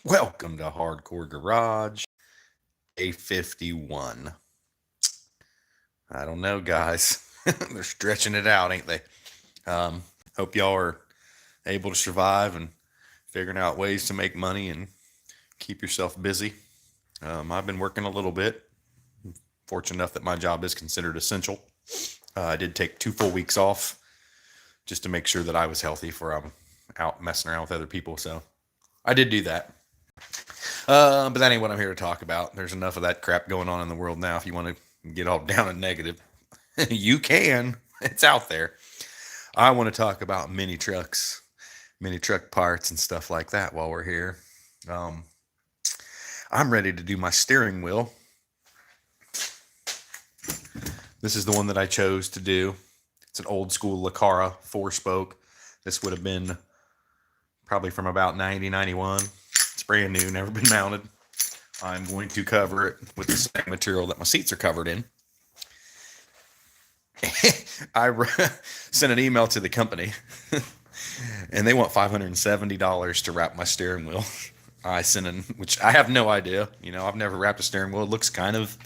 Welcome to Hardcore Garage, A51. I don't know, guys. They're stretching it out, ain't they? Um, Hope y'all are able to survive and figuring out ways to make money and keep yourself busy. I've been working a little bit. Fortunate enough that my job is considered essential. I did take 2 full weeks off just to make sure that I was healthy for out messing around with other people. So I did do that. But that ain't what I'm here to talk about. There's enough of that crap going on in the world now. If you want to get all down and negative, you can. It's out there. I want to talk about mini trucks, mini truck parts, and stuff like that while we're here. Um, I'm ready to do my steering wheel. This is the one that I chose to do. It's an old school Lacara 4-spoke. This would have been probably from about 90, 91. It's brand new, never been mounted. I'm going to cover it with the same material that my seats are covered in. I sent an email to the company and they want $570 to wrap my steering wheel. I sent in, which I have no idea. I've never wrapped a steering wheel. It looks kind of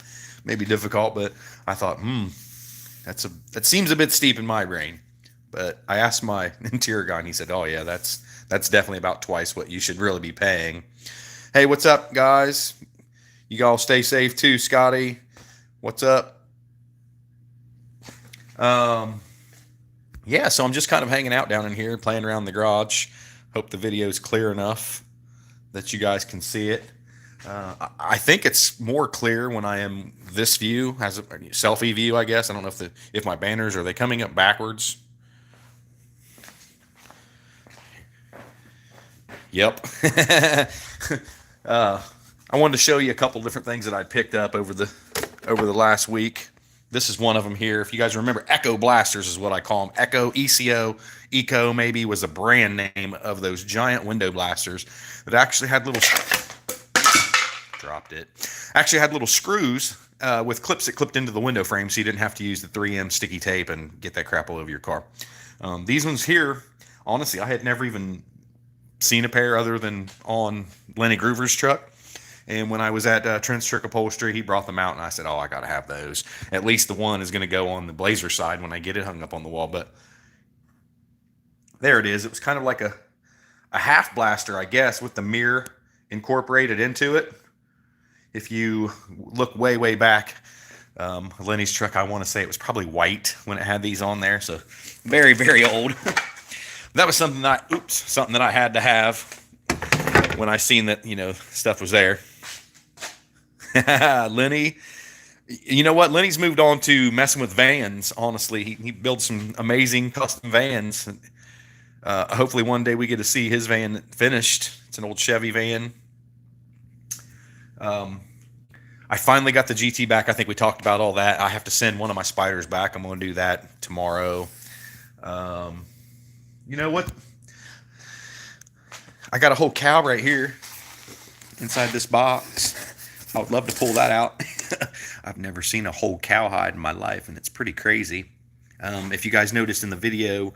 maybe difficult, but I thought, that seems a bit steep in my brain. But I asked my interior guy and he said, oh yeah, that's definitely about twice what you should really be paying. Hey, what's up, guys? You all stay safe too, Scotty. What's up? Yeah, so I'm just kind of hanging out down in here, playing around the garage. Hope the video is clear enough that you guys can see it. I think it's more clear when I am this view, as a selfie view, I guess. I don't know if my banners, are they coming up backwards? Yep. I wanted to show you a couple different things that I picked up over the last week. This is one of them here. If you guys remember, Echo Blasters is what I call them. Echo, ECO, Eco maybe was a brand name of those giant window blasters that actually had little dropped it. Actually had little screws with clips that clipped into the window frame, so you didn't have to use the 3M sticky tape and get that crap all over your car. These ones here, honestly, I had never even seen a pair other than on Lenny Groover's truck. And when I was at Trent's Trick Upholstery, he brought them out, and I said, oh, I got to have those. At least the one is going to go on the Blazer side when I get it hung up on the wall. But there it is. It was kind of like a half blaster, I guess, with the mirror incorporated into it. If you look way, way back, Lenny's truck, I want to say it was probably white when it had these on there. So very, very old. That was something that I had to have when I seen that, stuff was there. Lenny, you know what? Lenny's moved on to messing with vans. Honestly, he builds some amazing custom vans. Hopefully, one day we get to see his van finished. It's an old Chevy van. I finally got the GT back. I think we talked about all that. I have to send one of my Spiders back. I'm going to do that tomorrow. You know what? I got a whole cow right here inside this box. I would love to pull that out. I've never seen a whole cowhide in my life, and it's pretty crazy. If you guys noticed in the video,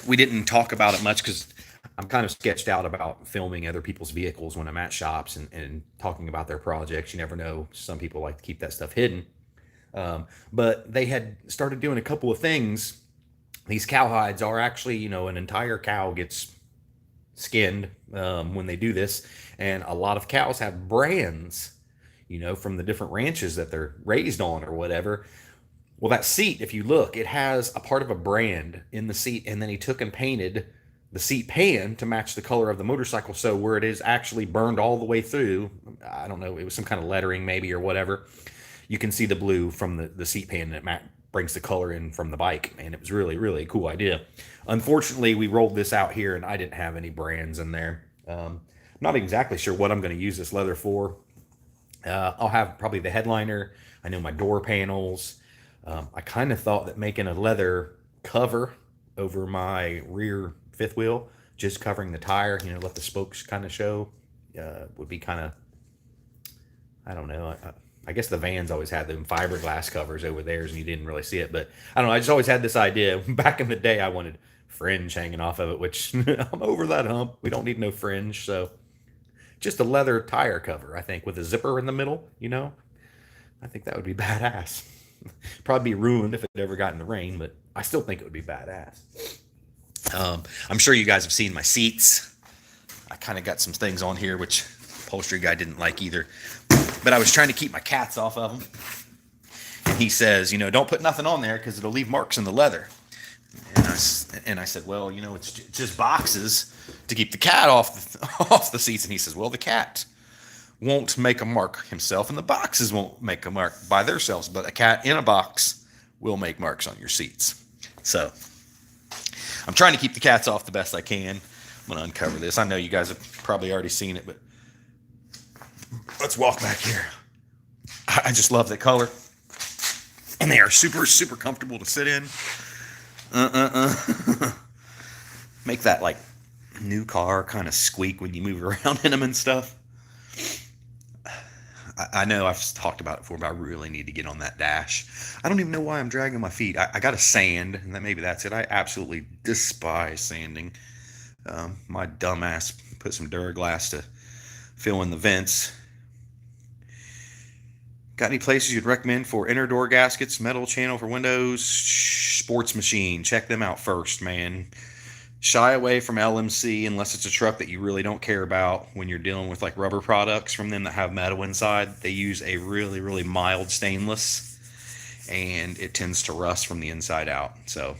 we didn't talk about it much because I'm kind of sketched out about filming other people's vehicles when I'm at shops and talking about their projects. You never know. Some people like to keep that stuff hidden. But they had started doing a couple of things. These cowhides are actually, an entire cow gets skinned when they do this. And a lot of cows have brands, from the different ranches that they're raised on or whatever. Well, that seat, if you look, it has a part of a brand in the seat. And then he took and painted the seat pan to match the color of the motorcycle. So where it is actually burned all the way through, I don't know, it was some kind of lettering maybe or whatever. You can see the blue from the seat pan, and it brings the color in from the bike. And it was really, really a cool idea. Unfortunately, we rolled this out here and I didn't have any brands in there. I'm not exactly sure what I'm going to use this leather for. I'll have probably the headliner. I know my door panels. I kind of thought that making a leather cover over my rear fifth wheel, just covering the tire, let the spokes kind of show, would be kind of, I don't know. I guess the vans always had them fiberglass covers over theirs and you didn't really see it. But I don't know. I just always had this idea. Back in the day, I wanted fringe hanging off of it, which I'm over that hump. We don't need no fringe. So just a leather tire cover, I think, with a zipper in the middle, you know? I think that would be badass. Probably be ruined if it ever got in the rain, but I still think it would be badass. I'm sure you guys have seen my seats. I kind of got some things on here which upholstery guy didn't like either. But I was trying to keep my cats off of them. And he says, don't put nothing on there because it'll leave marks in the leather. And I said, well, it's just boxes to keep the cat off the seats. And he says, well, the cat won't make a mark himself, and the boxes won't make a mark by themselves, but a cat in a box will make marks on your seats. So I'm trying to keep the cats off the best I can. I'm going to uncover this. I know you guys have probably already seen it, but let's walk back here. I just love the color, and they are super, super comfortable to sit in. Make that like new car kind of squeak when you move around in them and stuff. I know I've talked about it before, but I really need to get on that dash. I don't even know why I'm dragging my feet. I got to sand, and maybe that's it. I absolutely despise sanding. My dumb ass put some Duraglass to fill in the vents. Got any places you'd recommend for inner door gaskets, metal channel for windows? Sports Machine. Check them out first, man. Shy away from LMC unless it's a truck that you really don't care about when you're dealing with like rubber products from them that have metal inside. They use a really, really mild stainless, and it tends to rust from the inside out. So,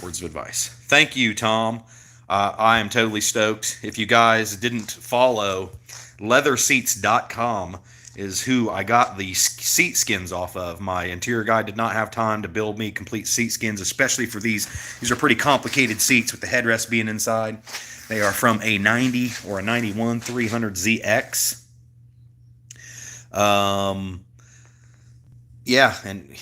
words of advice. Thank you, Tom. I am totally stoked. If you guys didn't follow, leatherseats.com is who I got the seat skins off of. My interior guy did not have time to build me complete seat skins, especially for these. These are pretty complicated seats with the headrest being inside. They are from a 90 or a 91 300ZX. Yeah, and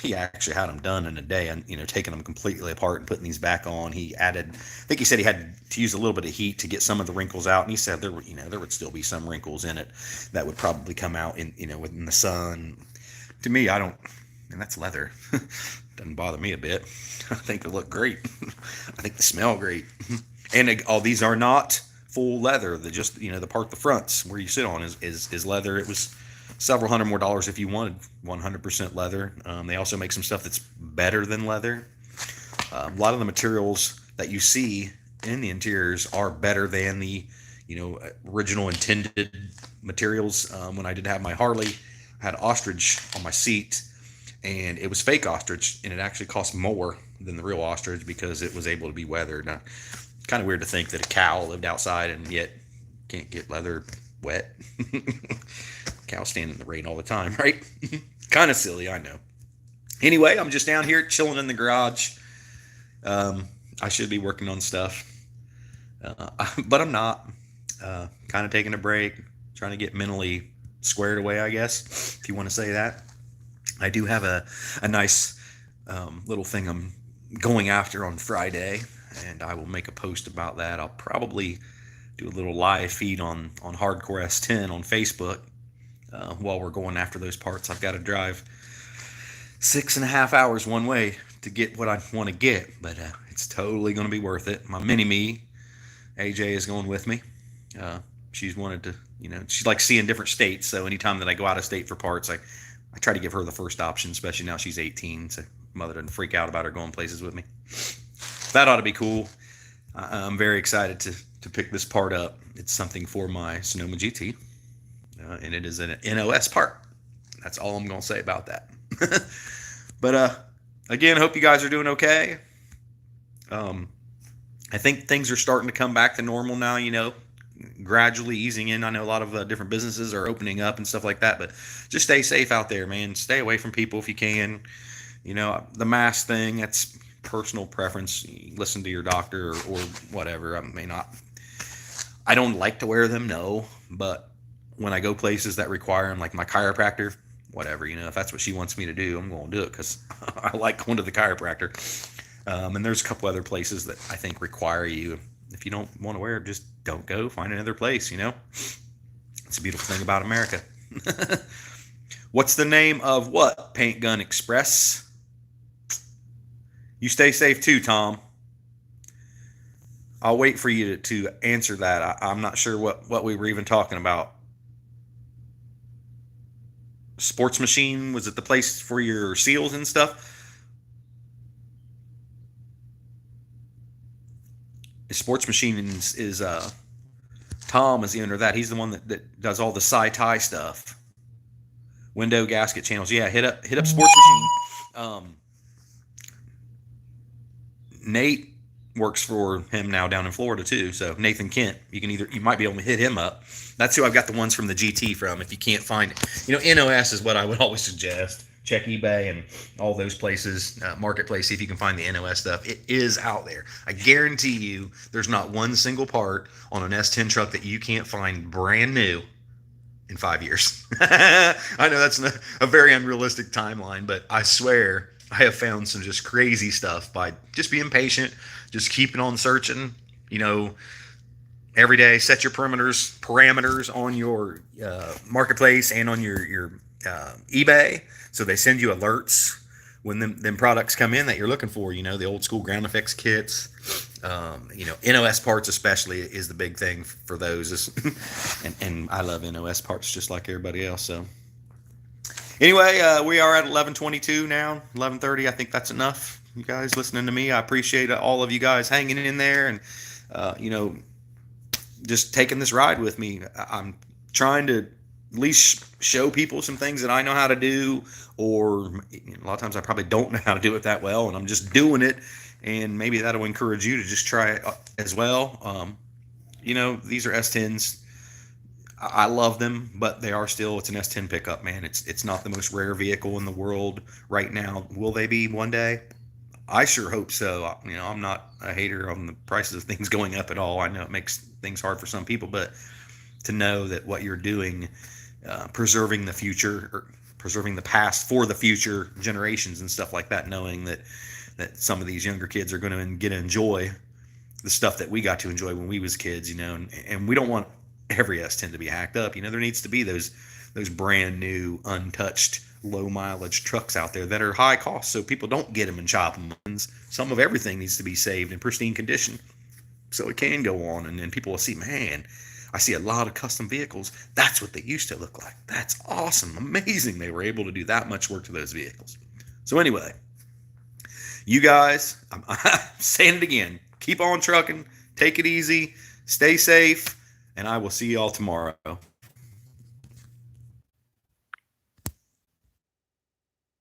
he actually had them done in a day, and taking them completely apart and putting these back on. He added, I think he said he had to use a little bit of heat to get some of the wrinkles out, and he said there would still be some wrinkles in it that would probably come out in the sun. To me, I don't, and that's leather. Doesn't bother me a bit. I think they look great. I think they smell great. And all these are not full leather. The part, the fronts where you sit on is leather. It was several hundred more dollars if you wanted 100% leather. They also make some stuff that's better than leather. A lot of the materials that you see in the interiors are better than the original intended materials. When I did have my Harley, I had ostrich on my seat, and it was fake ostrich, and it actually cost more than the real ostrich because it was able to be weathered. Now, kind of weird to think that a cow lived outside and yet can't get leather wet. Cows stand in the rain all the time, right? Kind of silly, I know. Anyway, I'm just down here chilling in the garage. I should be working on stuff, but I'm not. Kind of taking a break, trying to get mentally squared away, I guess, if you want to say that. I do have a nice little thing I'm going after on Friday, and I will make a post about that. I'll probably do a little live feed on Hardcore S10 on Facebook. While we're going after those parts, I've got to drive 6.5 hours one way to get what I want to get, but it's totally going to be worth it. My mini-me, AJ, is going with me. She's wanted to, she likes seeing different states, so anytime that I go out of state for parts, I try to give her the first option, especially now she's 18, so mother doesn't freak out about her going places with me. That ought to be cool. I'm very excited to pick this part up. It's something for my Sonoma GT. And it is an NOS part. That's all I'm going to say about that. But again, hope you guys are doing okay. I think things are starting to come back to normal now, gradually easing in. I know a lot of different businesses are opening up and stuff like that, but just stay safe out there, man. Stay away from people if you can. The mask thing, that's personal preference. Listen to your doctor or whatever. I don't like to wear them, no, but when I go places that require them, like my chiropractor, whatever, if that's what she wants me to do, I'm going to do it because I like going to the chiropractor. And there's a couple other places that I think require you. If you don't want to wear it, just don't go. Find another place, It's a beautiful thing about America. What's the name of what? Paint Gun Express. You stay safe too, Tom. I'll wait for you to answer that. I'm not sure what we were even talking about. Sports Machine, was it the place for your seals and stuff? Sports Machine is Tom is the owner of that. He's the one that does all the sci-tie stuff, window gasket channels. Yeah, hit up Sports Machine. Nate works for him now down in Florida too. So Nathan Kent, you might be able to hit him up. That's who I've got the ones from the GT from. If you can't find it, NOS is what I would always suggest. Check eBay and all those places, marketplace. See if you can find the NOS stuff. It is out there. I guarantee you, there's not one single part on an S10 truck that you can't find brand new in 5 years. I know that's a very unrealistic timeline, but I swear I have found some just crazy stuff by just being patient, just keeping on searching. Every day, set your parameters on your marketplace and on your eBay, so they send you alerts when them products come in that you're looking for. The old school ground effects kits. NOS parts especially is the big thing for those. and I love NOS parts just like everybody else. So anyway, we are at 11:22 now, 11:30. I think that's enough. You guys listening to me, I appreciate all of you guys hanging in there and just taking this ride with me. I'm trying to at least show people some things that I know how to do, or a lot of times I probably don't know how to do it that well, and I'm just doing it, and maybe that'll encourage you to just try it as well. These are S10s. I love them, but it's an S10 pickup, man. It's not the most rare vehicle in the world right now. Will they be one day? I sure hope so. I'm not a hater on the prices of things going up at all. I know it makes things hard for some people, but to know that what you're doing, preserving the future, or preserving the past for the future generations and stuff like that, knowing that some of these younger kids are going to get to enjoy the stuff that we got to enjoy when we was kids, and we don't want every S10 to be hacked up. There needs to be those brand new, untouched, low mileage trucks out there that are high cost, so people don't get them and chop them. Some of everything needs to be saved in pristine condition so it can go on, and then people will see, man, I see a lot of custom vehicles. That's what they used to look like. That's awesome. Amazing they were able to do that much work to those vehicles. So anyway, you guys, I'm saying it again, keep on trucking, take it easy, stay safe, and I will see y'all tomorrow.